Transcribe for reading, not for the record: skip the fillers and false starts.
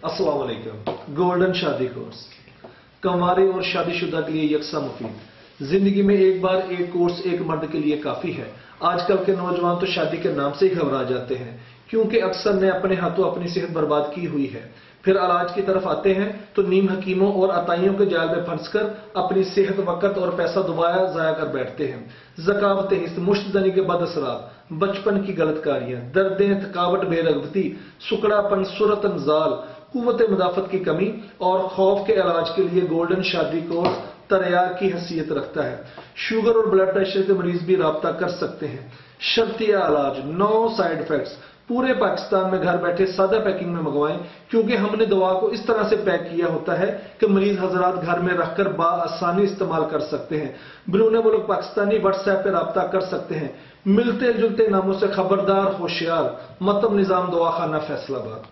अस्सलाम वालेकुम। गोल्डन शादी कोर्स कंवारे और शादीशुदा के लिए यकसा मुफीद। जिंदगी में एक बार एक कोर्स एक मर्द के लिए काफी है। आजकल के नौजवान तो शादी के नाम से ही घबरा जाते हैं, क्योंकि अक्सर ने अपने हाथों अपनी सेहत बर्बाद की हुई है। फिर इलाज की तरफ आते हैं तो नीम हकीमों और अताइयों के जाल में फंसकर अपनी सेहत, वक्त और पैसा दोबारा जाया कर बैठते हैं। ज़कावत हिस्स, मुश्तदनी के बदअसरात, बचपन की गलतकारियां, दर्दें, थकावट, बेरगबती, सुकड़ापन, सूरत अंजाल, कुव्वत मदाफत की कमी और खौफ के इलाज के लिए गोल्डन शादी कोर्स तैयार की हैसियत रखता है। शुगर और ब्लड प्रेशर के मरीज भी राब्ता कर सकते हैं। शर्तिया इलाज, नो साइड इफेक्ट्स। पूरे पाकिस्तान में घर बैठे सादा पैकिंग में मंगवाएं, क्योंकि हमने दवा को इस तरह से पैक किया होता है कि मरीज हजरात घर में रखकर बाआसानी इस्तेमाल कर सकते हैं। बिरूने मुल्क पाकिस्तानी व्हाट्सएप पे राब्ता कर सकते हैं। मिलते जुलते नामों से खबरदार, होशियार। मतम निजाम दवाखाना, फैसलाबाद।